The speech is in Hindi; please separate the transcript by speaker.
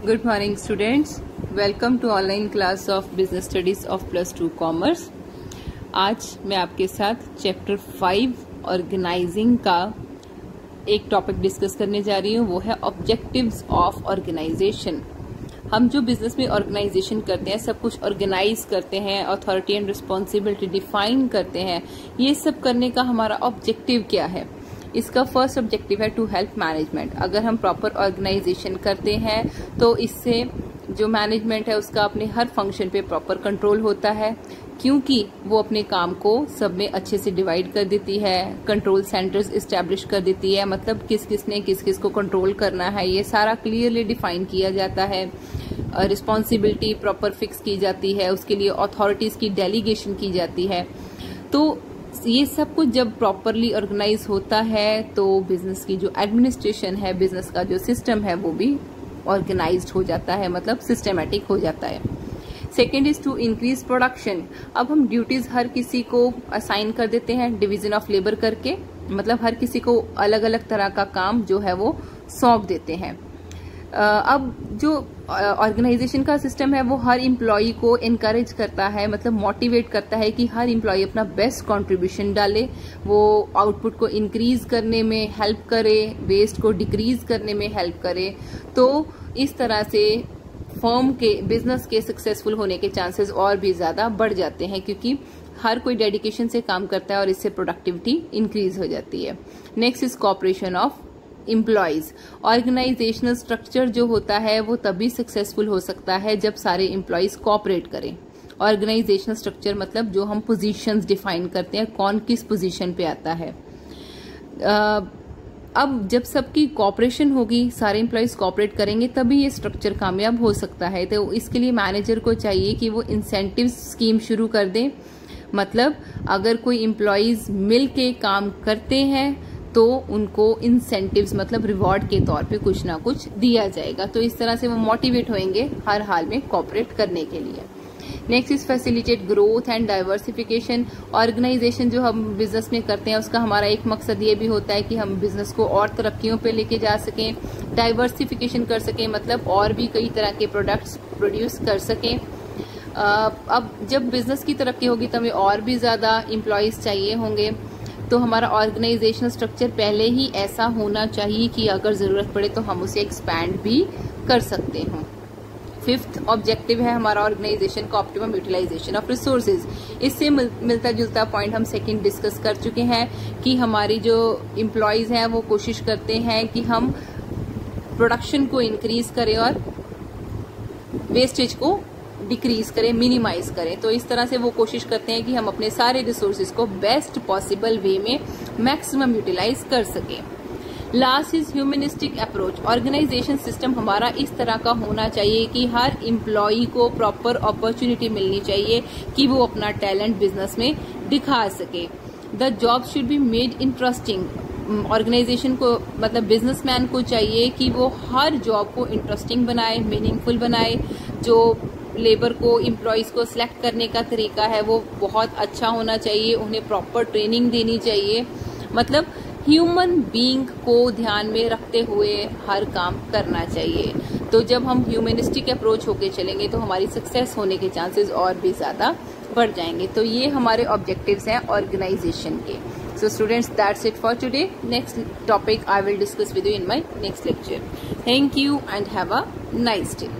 Speaker 1: Good morning students. Welcome to online class of Business Studies of +2 Commerce. आज मैं आपके साथ चैप्टर 5 ऑर्गेनाइजिंग का एक टॉपिक डिस्कस करने जा रही हूँ। वो है ऑब्जेक्टिव्स ऑफ ऑर्गेनाइजेशन। हम जो बिजनेस में ऑर्गेनाइजेशन करते हैं, सब कुछ ऑर्गेनाइज करते हैं, अथॉरिटी एंड रिस्पॉन्सिबिलिटी डिफाइन करते हैं, ये सब करने का हमारा ऑब्जेक्टिव क्या है? इसका फर्स्ट ऑब्जेक्टिव है टू हेल्प मैनेजमेंट। अगर हम प्रॉपर ऑर्गेनाइजेशन करते हैं तो इससे जो मैनेजमेंट है उसका अपने हर फंक्शन पे प्रॉपर कंट्रोल होता है, क्योंकि वो अपने काम को सब में अच्छे से डिवाइड कर देती है, कंट्रोल सेंटर्स इस्टेब्लिश कर देती है। मतलब किस किस ने किस किस को कंट्रोल करना है ये सारा क्लियरली डिफाइन किया जाता है। रिस्पॉन्सिबिलिटी प्रॉपर फिक्स की जाती है, उसके लिए अथॉरिटीज की डेलीगेशन की जाती है। तो ये सब कुछ जब प्रॉपरली ऑर्गेनाइज होता है तो बिजनेस की जो एडमिनिस्ट्रेशन है, बिजनेस का जो सिस्टम है वो भी ऑर्गेनाइज्ड हो जाता है, मतलब सिस्टमेटिक हो जाता है। Second is to increase production. अब हम ड्यूटीज हर किसी को असाइन कर देते हैं डिवीजन ऑफ लेबर करके, मतलब हर किसी को अलग अलग तरह का काम जो है वो सौंप देते हैं। अब जो ऑर्गेनाइजेशन का सिस्टम है वो हर इम्प्लॉय को इनकरेज करता है, मतलब मोटिवेट करता है कि हर इम्प्लॉय अपना बेस्ट कंट्रीब्यूशन डाले, वो आउटपुट को इंक्रीज करने में हेल्प करे, वेस्ट को डिक्रीज करने में हेल्प करे। तो इस तरह से फर्म के बिजनेस के सक्सेसफुल होने के चांसेस और भी ज्यादा बढ़ जाते हैं, क्योंकि हर कोई डेडिकेशन से काम करता है और इससे प्रोडक्टिविटी इंक्रीज हो जाती है। Next is cooperation of employees. Organizational structure जो होता है वो तभी सक्सेसफुल हो सकता है जब सारे एम्प्लॉयज कोऑपरेट करें। ऑर्गेनाइजेशनल स्ट्रक्चर मतलब जो हम पोजीशंस डिफाइन करते हैं, कौन किस पोजीशन पे आता है। अब जब सबकी कोऑपरेशन होगी, सारे एम्प्लॉयज कोऑपरेट करेंगे, तभी ये स्ट्रक्चर कामयाब हो सकता है। तो इसके लिए मैनेजर को चाहिए कि वो इंसेंटिव स्कीम शुरू कर दे। मतलब अगर कोई एम्प्लॉयज मिल के काम करते हैं तो उनको इंसेंटिव्स मतलब रिवॉर्ड के तौर पे कुछ ना कुछ दिया जाएगा। तो इस तरह से वो मोटिवेट होंगे हर हाल में कोऑपरेट करने के लिए। Next is facilitate growth and diversification. Organization जो हम बिजनेस में करते हैं उसका हमारा एक मकसद ये भी होता है कि हम बिजनेस को और तरक्कियों पे लेके जा सकें, डाइवर्सिफिकेशन कर सकें, मतलब और भी कई तरह के प्रोडक्ट्स प्रोड्यूस कर सकें। अब जब बिजनेस की तरक्की होगी तो हमें और भी ज्यादा एम्प्लॉयज चाहिए होंगे, तो हमारा ऑर्गेनाइजेशनल स्ट्रक्चर पहले ही ऐसा होना चाहिए कि अगर जरूरत पड़े तो हम उसे एक्सपैंड भी कर सकते हों। फिफ्थ ऑब्जेक्टिव है हमारा ऑर्गेनाइजेशन का ऑप्टिमम यूटिलाइजेशन ऑफ रिसोर्सेज। इससे मिलता जुलता पॉइंट हम सेकंड डिस्कस कर चुके हैं कि हमारी जो एम्प्लॉयज हैं वो कोशिश करते हैं कि हम प्रोडक्शन को इंक्रीज करें और वेस्टेज को डिक्रीज करें, मिनिमाइज करें। तो इस तरह से वो कोशिश करते हैं कि हम अपने सारे रिसोर्सेज को बेस्ट पॉसिबल वे में मैक्सिमम यूटिलाइज कर सकें। Last is humanistic approach. Organization system हमारा इस तरह का होना चाहिए कि हर इम्प्लॉय को प्रॉपर अपॉर्चुनिटी मिलनी चाहिए कि वो अपना टैलेंट बिजनेस में दिखा सके। The job should be made interesting. Organization को मतलब बिजनेसमैन को चाहिए कि वो हर जॉब को इंटरेस्टिंग बनाए, मीनिंगफुल बनाए। जो लेबर को, एम्प्लॉयज को सिलेक्ट करने का तरीका है वो बहुत अच्छा होना चाहिए, उन्हें प्रॉपर ट्रेनिंग देनी चाहिए। मतलब ह्यूमन बीइंग को ध्यान में रखते हुए हर काम करना चाहिए। तो जब हम ह्यूमनिस्टिक अप्रोच होके चलेंगे तो हमारी सक्सेस होने के चांसेस और भी ज्यादा बढ़ जाएंगे। तो ये हमारे ऑब्जेक्टिव्स हैं ऑर्गेनाइजेशन के। So students, that's it for today. Next topic I will discuss with you in my next lecture. Thank you and have a nice day.